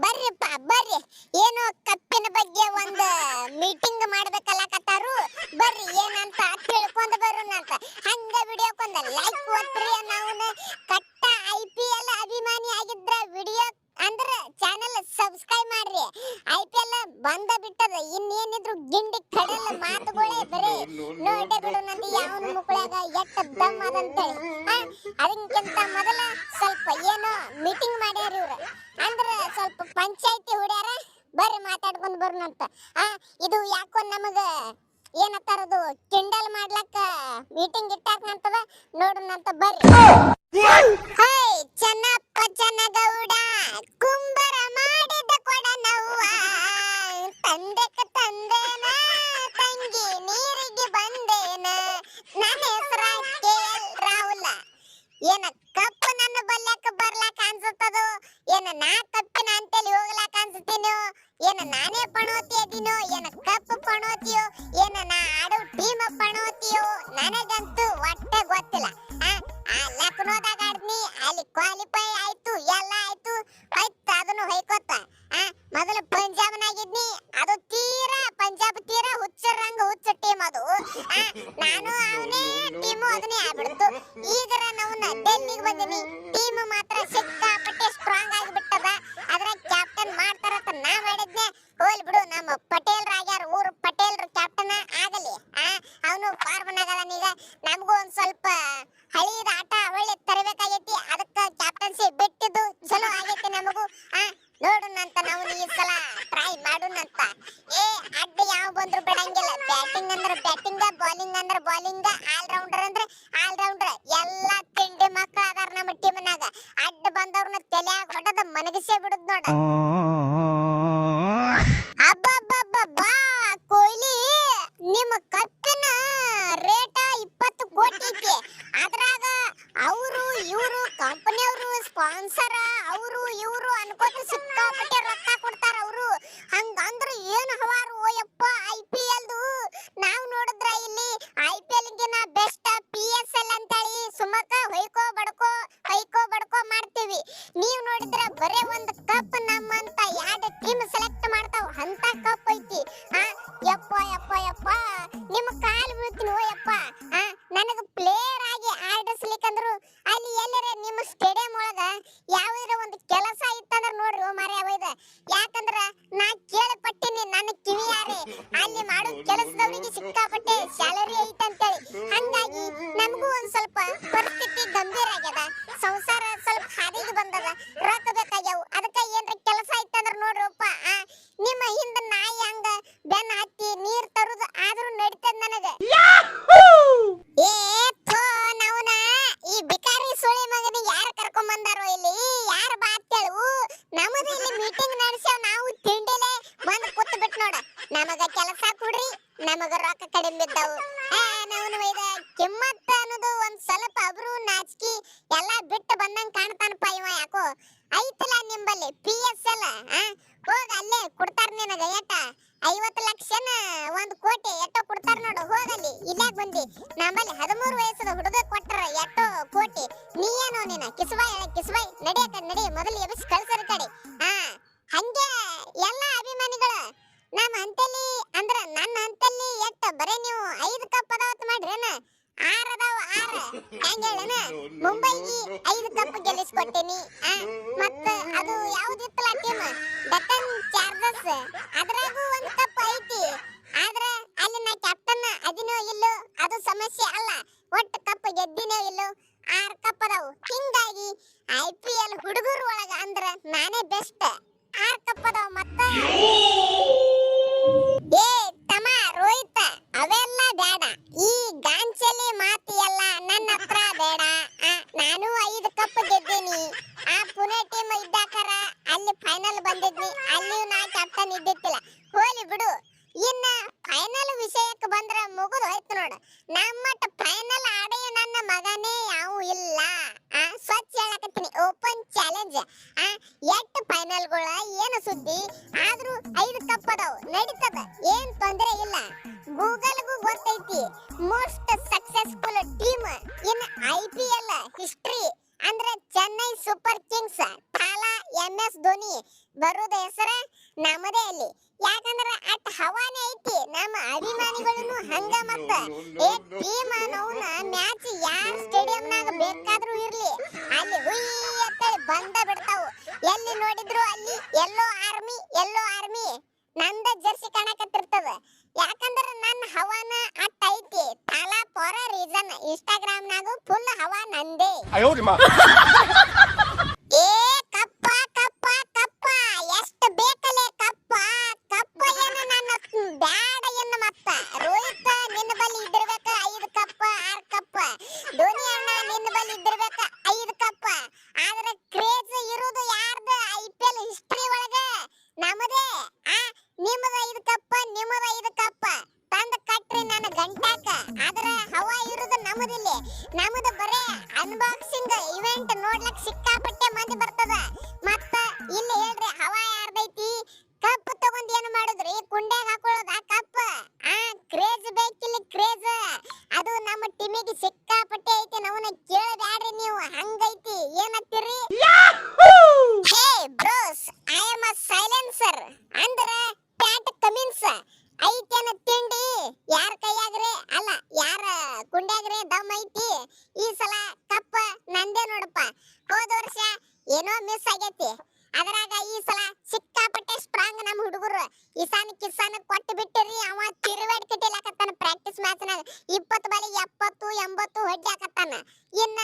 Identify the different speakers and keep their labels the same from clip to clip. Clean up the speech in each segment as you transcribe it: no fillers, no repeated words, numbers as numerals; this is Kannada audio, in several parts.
Speaker 1: ಬರ್ರಿಪ್ಪ ಬರ್ರಿ, ಏನೋ ಕಪ್ಪಿನ ಬಗ್ಗೆ ಒಂದು ಮೀಟಿಂಗ್ ಮಾಡ್ಬೇಕಲ್ಲಕತ್ತಾರು. ಬರ್ರಿ ಏನಂತ ತಿಳ್ಕೊಂಡ್ ಬರೋಣಂತ. ಹಂಗ ವಿಡಿಯೋಕೊಂದ ಲೈಕ್ ಒತ್ರಿ. ನಾವು ಕಟ್ಟ IPL ಅಭಿಮಾನಿ ಆಗಿದ್ರ ವಿಡಿಯೋ ಅಂದ್ರ ಚಾನೆಲ್ ಸಬ್ಸ್ಕ್ರೈಬ್ ಮಾಡ್ರಿ. IPL ಬಂದ ಬಿಟ್ಟದ, ಇನ್ನೇನಿದ್ರು ಗಿಂಡಿ ಕಡಲ ಮಾತುಗಳೇ ಬರೇ ನೋಡೇ ಬಿಡೋಣಂತ. ಯಾವನ ಮುಕ್ಕಳಾಗ ಎಟ್ಟ ದಮ್ ಅದಂತೇಳಿ ಅದಕ್ಕಿಂತ ಮೊದಲ ಸ್ವಲ್ಪ ಏನೋ ಮೀಟಿಂಗ್ ಮಾಡ್ಯಾರ ಇವ್ರು. ಅಂದ್ರ ಸ್ವಲ್ಪ ಪಂಚಾಯತಿ ಹೊಡ್ಯಾರ. ಬರ್ರಿ ಮಾತಾಡ್ಕೊಂಡ್ ಬರೋಣಂತ. ಇದು ಯಾಕೋ ನಮಗ ಏನತ್ತಾರದು ಕಿಂಡಲ್ ಮಾಡ್ಲಕ್ಕ ಮೀಟಿಂಗ್ ಇಟ್ಟಾಕಂತದ, ನೋಡೋಣಂತ ಬರ್ರಿ. ಹೇ ಚೆನ್ನಪ್ಪ ಚೆನ್ನಗೌಡ, ಕುಂಬರ ಮಾಡಿದ ಕೊಡನವ್ವ, ತಂದೆಕ ತಂದೇನ ತಂಗಿ ನೀರಿಗೆ ಬಂದೇನ, ನನ್ನ ಹೆಸರ KL ರಾಹುಲ. ಏನ ಕಪ್ಪು ನನ್ನ ಬಲ್ಯಾಕ ಬರ್ಲಾಕ ಅನ್ಸುತ್ತದೋ, ಏನ ನಾ ಕಪ್ಪಿನ ಅಂತೇಳಿ ಹೋಗ್ಲಾಕ ಅನ್ಸುತ್ತೀನೋ, ಏನ ನಾನೇ ಪಣೋತಿ ಅದೀನೋ, ಏನ ಕಪ್ಪು ಪಣೋತಿಯೋ, ಏನ ನಾ ಆಡೋ ಟೀಮ್ ಪಣೋತಿಯೋ, ನನಗಂತೂ ಒಟ್ಟೆ ಗೊತ್ತಿಲ್ಲ. ಲಕ್ನೋದಾಗ ಆಡ್ನಿ, ಅಲ್ಲಿ ಕ್ವಾಲಿಫೈ ಆಯ್ತು, ಎಲ್ಲ ಆಯ್ತು, ಆಯ್ತು ಅದನ್ನು ಹೊಯ್ಕೋತ. ಮೊದಲು ಪಂಜಾಬ್ನಾಗಿದ್ನಿ, ಅದು ತೀರಾ ಪಂಜಾಬ್ ತೀರಾ ಹುಚ್ಚರಂಗ ಹುಚ್ಚ ಟೀಮ್ ಅದು. ನಾನು ಅವನೇ ಟೀಮು ಅದನ್ನೇ ಆಗ್ಬಿಡ್ತು. ಈಗ ನಾವು ಡೆಲ್ಲಿಗೆ ಬಂದಿನಿ, ಟೀಮ್ ಮಾತ್ರ ಸಿಕ್ಕಾಪಟ್ಟೆ ಸ್ಟ್ರಾಂಗ್ ಆಗಿಬಿಟ್ಟದ. ಅದ್ರ ಕ್ಯಾಪ್ಟನ್ ಮಾಡ್ತಾರಂತ ನಾ ಮಾಡಿದ್ನೆ. ಹೋಲ್ ಬಿಡು, ನಮ್ಮ ಪಟೇಲ್ರ ಆಗ್ಯಾರ, ಊರು ಪಟೇಲ್ರ ಕ್ಯಾಪ್ಟನ್ ಆಗಲಿ. ಅವನು ಫಾರ್ಮ್ನಾಗ ಅದನೀಗ. ನಮಗೂ ಒಂದ್ ಸ್ವಲ್ಪ ಹಳಿದ ಆಟ ಒಳ್ಳೆ ತರಬೇಕಾಗೈತಿ, ಅದಕ್ಕೆ ಕ್ಯಾಪ್ಟನ್ಸಿ ಬಿಟ್ಟಿದ್ದು ಚಲೋ ಆಗೈತಿ ನಮಗೂ. ನೋಡೋಣಂತ, ನಾವು ಈ ಸಲ ಟ್ರೈ ಮಾಡೋಣಂತ. ಅಡ್ಡ ಯಾವ ಬಂದ್ರು ಬಿಡಂಗಿಲ್ಲ. ಬ್ಯಾಟಿಂಗ್ ಅಂದ್ರೆ ಬ್ಯಾಟಿಂಗ್, ಬೌಲಿಂಗ್ ಅಂದ್ರೆ ಬೌಲಿಂಗ್, ಆಲ್ ರೌಂಡರ್ ಅಂದ್ರೆ ಆಲ್ ರೌಂಡರ್. ಎಲ್ಲ ತಿಂಡಿ ಮಕ್ಕಳು ಅದಾರ ನಮ್ಮ ಟೀಮ್ನಾಗ. ಅಡ್ಡ ಬಂದವ್ರನ್ನ ತಲೆಯಾಗ ಹೊಡೆದ ಮನಗಿಸೇ ಬಿಡುದ್ ನೋಡ. ಅಬ್ಬಬ್ಬಬ್ಬಾ ಕೊಹ್ಲಿ, ನಿಮ್ಮ ಕಪ್ಪಿನ ರೇಟ್ 20 ಕೋಟಿ ಐತಿ. ಅದ್ರಾಗ ಅವರು ಇವರು ಕಂಪನಿಯವರು ಸ್ಪಾನ್ಸರ್ ಅವರು ಇವರು ಅನ್ಕೋತ ಸಿಕ್ಕಾಪಟ್ಟೆ ರೊಕ್ಕ ಕೊಡ್ತಾರ ಅವರು. ಹಂಗಂದ್ರ ಏನು ಹವಾರು ಓಯಪ್ಪ IPLದು. ನಾವು ನೋಡಿದ್ರ ಇಲ್ಲಿ IPL ಗಿನ ಬೆಸ್ಟ್ PSL ಅಂತೇಳಿ ಸುಮಕ ಹೊಯ್ಕೋ ಬಡ್ಕೋ ಮಾಡ್ತೀವಿ. ನೀವು ನೋಡಿದ್ರ ಬರೇ ಒಂದು ಕಪ್ ನಮ್ಮಂತ ಎರಡು ಟೀಮ್ ಸೆಲೆಕ್ಟ್ ಮಾಡ್ತಾವ, ಅಂತ ಕಪ್ ಐತಿ. ಯಪ್ಪ ಯಪ್ಪ ಯಪ್ಪ, ನಿಮ್ಮ ಕಾಲು ಬೀಳ್ತೀನಿ ಓಯಪ್ಪ. ನನಗೆ ಪ್ಲೇಯರ್ ಆಗಿ ಆಡಿಸ್ಲಿಕ್ಕಂದ್ರು ಅಲ್ಲಿ ಎಲ್ಲರ ನಿಮ್ಮ ಸ್ಟೇಡಿಯಂ ಒಳಗ ಯಾವ್ದಾರ ಒಂದು ಕೆಲಸ ಇತ್ತಂದ್ರ ನೋಡ್ರಿ ಓ ಮಾರೇ ಅವೈದ. ಯಾಕಂದ್ರ ನಾ ಕೇಳಪಟ್ಟಿನಿ ನನ್ನ ಕಿವಿಯಾರೆ ಅಲ್ಲಿ ಮಾಡೋ ಕೆಲಸದವರಿಗೆ ಸಿಕ್ಕಾಪಟ್ಟೆ ಸ್ಯಾಲರಿ ಐತಂತೇಳಿ. ಹಂಗಾಗಿ ನಮಗೂ ಒಂದ್ ಸ್ವಲ್ಪ ಪರಿಸ್ಥಿತಿ ಗಂಭೀರ ಆಗ್ಯದ, ಸಂಸಾರ ಸ್ವಲ್ಪ ಹಾದಿಗೆ ಬಂದದ, ರೊಕ್ಕ ಬೇಕಾಗ್ಯಾವ. ಅದಕ್ಕೆ ಏನ್ರ ಕೆಲಸ ಇತ್ತಂದ್ರ ನೋಡ್ರಪ್ಪ, ನಿಮ್ಮ ಹಿಂದ ನಾಯಿ ಹಂಗ ಬೆನ್ನ ಹತ್ತಿ ನೀರ್ ತರುದು ಆದ್ರೂ ನಡೀತದ ನನಗ. ನಾವ್ನ ಈ ಬಿಕಾರಿ ಸುಳಿ ಮಗನಿಗೆ ಯಾರು ಕರ್ಕೊಂಡ್ ಬಂದಾರೋ ಇಲ್ಲಿ, ಯಾರು ಬಾ ಅಂತೇಳು. ನಮ್ಮದು ಇಲ್ಲಿ ಮೀಟಿಂಗ್ ನಡೆಸ್ಯಾವ, ನಾವು ತಿಂಡಿಲೆ ಬಂದು ಕೂತ್ ಬಿಟ್ಟು ನೋಡ. ನಮಗ ಕೆಲಸ ಕೊಡ್ರಿ, ನಮಗ ರೊಕ್ಕ ಕಡಿಮೆ ಬಿದ್ದಾವು. ನಾವು ಇದ ಕಿಮ್ಮತ್ತ ಅನ್ನೋದು ಒಂದ್ ಸ್ವಲ್ಪ ಅಬ್ರು ನಾಚಿಕೆ ಎಲ್ಲಾ ಬಿಟ್ಟು ಬಂದಂಗ ಕಾಣ್ತಾನಪ್ಪ ಇವ. ಯಾಕೋ ಐತಲ್ಲ ನಿಂಬಲ್ಲಿ PSL, ಹೋಗ ಅಲ್ಲೇ ಕೊಡ್ತಾರ ನಿನಗ. ಎಟ್ಟ 50 ಲಕ್ಷನ 1 ಕೋಟಿ ಎಷ್ಟೋ ಕೊಡ್ತಾರ ನೋಡು. ಹೋಗಲ್ಲಿ, ಇಲ್ಲಾಗ ಬಂದಿ. ನಮ್ಮಲ್ಲಿ 13 ವಯಸ್ಸದ ಹುಡುಗ ಕೊಟ್ಟರ ಎಷ್ಟೋ ಕೋಟಿ. ನೀ ಏನೋ ನೀನ ಕಿಸ್ಬಾಯ್ ನಡಿಯಕ ನಡಿ, ಮೊದಲು ಎಬ್ಬಿಸಿ ಕಳ್ಸರ ಕಡೆ. ಹಂಗೆ ಎಲ್ಲ ಅಭಿಮಾನಿಗಳ ನಮ್ಮ ಹಂತಲ್ಲಿ ಅಂದ್ರ ನನ್ನ ಹಂತಲ್ಲಿ ಎಷ್ಟ ಬರೇ ನೀವು 5 ಕಪ್ ಅದಾವತ್ ಮಾಡ್ರೇನ? 6 ಅದಾವ, 6 ಹೆಂಗ ಹೇಳನ? ಮುಂಬೈಗೆ 5 ಕಪ್ ಗೆಲ್ಲಿಸ್ಕೊಟ್ಟೇನಿ. ಮತ್ತ ಅದು ಯಾವ್ದಿತ್ತಲ್ಲ ಟೀಮ್, ಡೆಕ್ಕನ್ ಚಾರ್ಜರ್ಸ್, ಅದ್ರಾಗೂ 1 ಕಪ್ ಐತಿ. ಆದ್ರ ಅಲ್ಲಿ ನಾ ಕ್ಯಾಪ್ಟನ್ ಅದಿನೋ ಇಲ್ಲೋ ಅದು ಸಮಸ್ಯೆ ಅಲ್ಲ, ಒಟ್ಟು ಕಪ್ ಗೆದ್ದಿನೋ ಇಲ್ಲೋ 6 ಕಪ್ ಅದಾವು. ಹಿಂಗಾಗಿ IPL ಹುಡುಗರು ಒಳಗ ಅಂದ್ರ ನಾನೇ ಬೆಸ್ಟ್. 6 ಕಪ್ ಅದಾವ. ಮತ್ತ ತಮ್ಮ ರೋಹಿತ್, ಅವೆಲ್ಲ ಬೇಡ, ಈ ಗಾಂಚಲಿ ಮಾತಿ ಎಲ್ಲ ನನ್ನ ಹತ್ರ ಬೇಡ. ನಾನು 5 ಕಪ್ ಗೆದ್ದೀನಿ. ಪುಣೆ ಟೀಮ್ ಇದ್ದಾಕರ ಅಲ್ಲಿ ಫೈನಲ್ ಬಂದಿದ್ನಿ, ಅಲ್ಲಿಯೂ ನಾ ಕ್ಯಾಪ್ಟನ್ ಇದ್ದಿತ್ತಿಲ್ಲ. ಹೋಲಿ ಬಿಡು. ಇನ್ನ ಫೈನಲ್ ವಿಷಯಕ್ಕೆ ಬಂದ್ರ ಮುಗಿದು ಹೋಯ್ತು ನೋಡ. ನಮ್ಮಟ್ಟ ಫೈನಲ್ ಆಡೇ ನನ್ನ ಮಗನೇ ಯಾವ ಇಲ್ಲ. ಸ್ವಚ್ಛ ಹೇಳಕತ್ತೀನಿ, ಓಪನ್ ಚಾಲೆಂಜ್. ಎಷ್ಟು ಫೈನಲ್ಗಳ ಏನು ಸುದ್ದಿ, ಆದ್ರೂ 5 ಕಪ್ ಅದಾವ, ನಡೀತದ, ಏನ್ ತೊಂದರೆ ಇಲ್ಲ. ಗೂಗಲ್ಗೂ ಗೊತ್ತೈತಿ most successful team in IPL history ಅಂದ್ರೆ Chennai Super Kings. Thala MS Dhoni ಬರೋದ ಹೆಸರ ನಮ್ಮದೇ ಅಲ್ಲಿ. ಯಾಕಂದ್ರ ಅಟ್ ಹವಾನೇ ಐತಿ ನಮ್ಮ ಅಭಿಮಾನಿಗಳನ್ನು ಹಂಗ ಮತ್ತ ಏ ಟೀಮ್ ನೌನ ಮ್ಯಾಚ್ ಯಾರ್ ಸ್ಟೇಡಿಯಂನಾಗ ಬೇಕಾದ್ರೂ ಇರ್ಲಿ ಅಲ್ಲಿ ಹುಯ್ ಅಂತೇಳಿ ಬಂದ ಬಿಡ್ತಾವು. ಎಲ್ಲಿ ನೋಡಿದ್ರು ಅಲ್ಲಿ ಎಲ್ಲೋ ಆರ್ಮಿ ನಂದ ಜರ್ಸಿ ಕಾಣಕತ್ತಿರ್ತದ. ಯಾಕಂದ್ರ ನನ್ನ ಹವಾನ ಅಟ್ ಐತಿ ತಾಲಾ ಫಾರ್ ರೀಸನ್. ಇನ್ಸ್ಟಾಗ್ರಾಮ್ ನಾಗು ಫುಲ್ ಹವಾ ನಂದೇ. ಏ ಕಪ್ಪ ಕಪ್ಪ ಕಪ್ಪ ಎಷ್ಟು ಬೇಕಲೆ ಕಪ್ಪ ಕಪ್ಪ ಏನು ನನ್ನ ಬ್ಯಾಡ ಏನು ಮತ್ತ. ರೋಹಿತ್ ನಿನ್ನ ಬಲ್ಲಿ ಇದ್ದಿರ್ಬೇಕ 5 ಕಪ್ಪ 6 ಕಪ್ಪ. ಧೋನಿ ಅಣ್ಣ ನಿನ್ನ ಬಲ್ಲಿ ಇದ್ದಿರ್ಬೇಕ 5 ಕಪ್ಪ. ಆದ್ರೆ ಕ್ರೇಜ್ ಇರೋದು ಯಾರ್ದ IPL ಹಿಸ್ಟರಿ ಒಳಗ ನಮ್ಮದೇ. ನಿಮ್ಮದ 5 ಕಪ್ಪ ನಿಮ್ಮದ 5 ಕಪ್ಪ ತಂದ ಕಟ್ರಿ ನನ್ನ ಗಂಟಾಕ. ಆದ್ರ ಹವಾ ಇರೋದು ನಮ್ಮದಿಲ್ಲಿ. ನಮ್ಮದು ಬರೇ ಅನ್ಬಾಕ್ಸಿಂಗ್ ಇವೆಂಟ್ ನೋಡ್ಲಕ್ ಸಿಕ್ಕಾಪಟ್ಟೆ ಮಂದಿ ಬರ್ತದ. ಮತ್ತ ಇಲ್ಲಿ ಹೇಳ್ರಿ ಹವಾ ಯಾರ್ದೈತಿ? ಕಪ್ ತಗೊಂಡ್ ಏನು ಮಾಡುದ್ರಿ? ಕುಂಡ್ಯಾಗ ಹಾಕೊಳ್ಳೋದ ಕಪ್. ಕ್ರೇಜ್ ಬೇಕಿಲ್ಲಿ ಕ್ರೇಜ್. ಅದು ನಮ್ಮ ಟೀಮಿಗೆ ಸಿಕ್ಕಾಪಟ್ಟೆ ಐತಿ. ನವನ್ನ ಕೇಳಬ್ಯಾಡ್ರಿ ನೀವು, ಹಂಗೈತಿ. ಏನತ್ತೀರಿ? Hey bros, I am a silencer ಅಂದ್ರ ಪ್ಯಾಟ್ ಕಮಿನ್ಸ್. ಐತೇನ ತಿಂಡಿ ಯಾರ ಕೈಯಾಗ್ರೆ ಅಲ್ಲ ಯಾರ ಕುಂಡ್ಯಾಗ್ರೆ ದಮ್ ಐತಿ. ಈ ಸಲ ಕಪ್ಪ ನಂದೇ ನೋಡಪ್ಪ. ಹೋದ ವರ್ಷ ಏನೋ ಮಿಸ್ ಆಗೈತಿ. ಅದ್ರಾಗ ಈ ಸಲ ಸಿಕ್ಕಾಪಟ್ಟೆ ಸ್ಟ್ರಾಂಗ್ ನಮ್ಮ ಹುಡುಗರು. ಇಸಾನ್ ಕಿಸಾನ್ ಕೊಟ್ಟು ಬಿಟ್ಟಿರಿ. ಅವ ತಿರುವಾಡಿ ಕಟ್ಟಿಲಾಕತ್ತಾನ ಪ್ರಾಕ್ಟೀಸ್ ಮ್ಯಾಚ್ನಾಗ 20 ಬಾಲಿ 70 80 ಹೊಡ್ಯಾಕತ್ತಾನ. ಇನ್ನ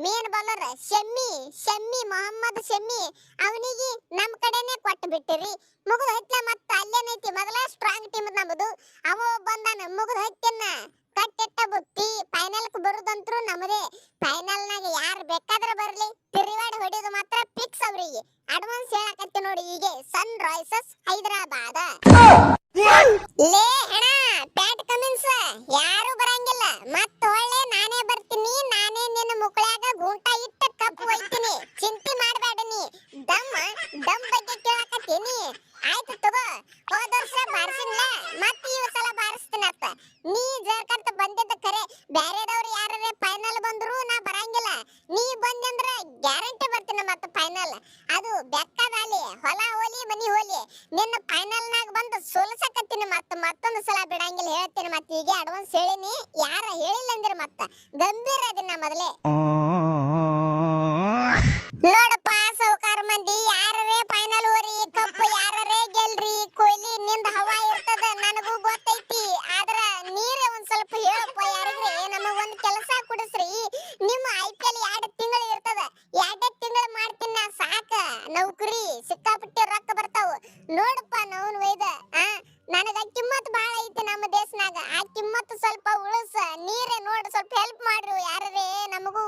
Speaker 1: ಮೇನ್ ಬೌಲರ್ ಶಮ್ಮಿ ಮೊಹಮ್ಮದ್ ಶಮ್ಮಿ ಅವನಿಗೆ ನಮ್ಮ ಕಡೆನೇ ಕೊಟ್ಟು ಬಿಟ್ಟಿರಿ. ಮುಗಿದ ಹತ್ಲೆ ಮತ್ತ ಅಲ್ಲೇನೈತಿ ಮೊದಲ ಸ್ಟ್ರಾಂಗ್ ಟೀಮ್ ನಮ್ಮದು. ಅವ ಬಂದಾನ ಮುಗಿದ ಹತ್ತಿನ ಕಟ್ಟೆಟ್ಟ ಬುತ್ತಿ. ಫೈನಲ್ಕ್ ಬರುದಂತ್ರು ನಮ್ಮದೇ. ಫೈನಲ್ನಾಗ ಯಾರು ಬೇಕಾದ್ರೆ ಬರ್ಲಿ, ತಿರುವಾಡಿ ಹೊಡೆಯೋದು ಮಾತ್ರ ಫಿಕ್ಸ್ ಅವ್ರಿಗೆ. ಅಡ್ವಾನ್ಸ್ ಹೇಳಕತ್ತಿ ನೋಡಿ ಈಗ ಸನ್ ರೈಸರ್ಸ್ ಹೈದರಾಬಾದ. ಲೇ ಅಣ್ಣ ಪ್ಯಾಟ್ ಕಮಿನ್ಸ್ ಯಾರು ಬರಂಗಿಲ್ಲ. ಮತ್ತ ಒಳ್ಳೆ ನಾನೇ ಬರ್ತೀನಿ. ನಾನೇ ನಿನ್ನ ಮುಕ್ಳ್ಯಾಗ ಗೂಂಟ ಇಟ್ಟ ಕಪ್ ಒಯ್ತೀನಿ. ಚಿಂತೆ ಮಾಡಬೇಡ ನೀ. ದಮ್ ಬಗ್ಗೆ ಕೇಳಕತ್ತೀನಿ. ಆಯ್ತು ತಗೋ. ಹೋದ ವರ್ಷ ಬಾರಿಸಿನ್ಲ ಮತ್ತ ಈ ಸಲ ಬಾರಿಸ್ತೀನತ್ತ. ನೀ ಜರ್ಕಂತ ಬಂದಿದ್ದ ಖರೆ. ಬ್ಯಾರೆದವ್ರು ಯಾರೇ ಫೈನಲ್ ಬಂದ್ರು ನಾ ಬರಂಗಿಲ್ಲ. ನೀ ಬಂದಂದ್ರ ಗ್ಯಾರಂಟಿ ಬರ್ತೀನಿ ಮತ್ತ ಫೈನಲ್. ಅದು ಬೆಕ್ಕದಾಲಿ ಹೊಲ ಹೋಲಿ ಮನಿ ಹೋಲಿ ನಿನ್ನ ಫೈನಲ್ನಾಗ ಬಂದು ಸೋಲ್ಸಕತ್ತೀನಿ. ಮತ್ತೊಂದು ಸಲ ಬಿಡಂಗಿಲ್ಲ ಹೇಳ್ತೀನಿ. ಮತ್ತೆ ಈಗ ಅಡ್ವಾನ್ಸ್ ಹೇಳಿನಿ. ಯಾರ ಹೇಳಿಲ್ಲ ಅಂದ್ರೆ ಮತ್ತ ಗಂಭೀರ ಅದನ್ನ ಮೊದಲೇ ನೋಡಪ್ಪ. ಸೌಕಾರ ಮಂದಿ ಯಾರೇ ಫೈನಲ್ ಹೋರಿ ಕಪ್ ಯಾರೇ ಗೆಲ್ರಿ ಕೊಹ್ಲಿ ನಿಂದ ಹವಾ ಇರ್ತದ ನನಗೂ ಗೊತ್ತೈತಿ. ಆದ್ರ ನೀರೇ ಒಂದ್ ಸ್ವಲ್ಪ ಹೇಳಪ್ಪ ಯಾರಿಗ್ರಿ. ನಮಗ ಒಂದ್ ಕೆಲಸ ಕೊಡಿಸ್ರಿ. ನಿಮ್ಮ IPL 2 ತಿಂಗಳು ಇರ್ತದ. 2 ತಿಂಗಳು ಮಾಡ್ತೀನಿ ನಾ ಸಾಕ. ನೌಕರಿ ಸಿಕ್ಕಾಪಟ್ಟೆ ರೊಕ್ಕ ಬರ್ತಾವ ನೋಡಪ್ಪ. ನೌನ್ ಒಯ್ದ ನನಗ ಕಿಮ್ಮತ್ ಬಾಳ ಐತಿ ನಮ್ಮ ದೇಶನಾಗ. ಆ ಕಿಮ್ಮತ್ ಸ್ವಲ್ಪ ಉಳಿಸ. ನೀರೇ ನೋಡ್ ಸ್ವಲ್ಪ ಹೆಲ್ಪ್ ಮಾಡ್ರಿ ಯಾರೇ. ನಮಗೂ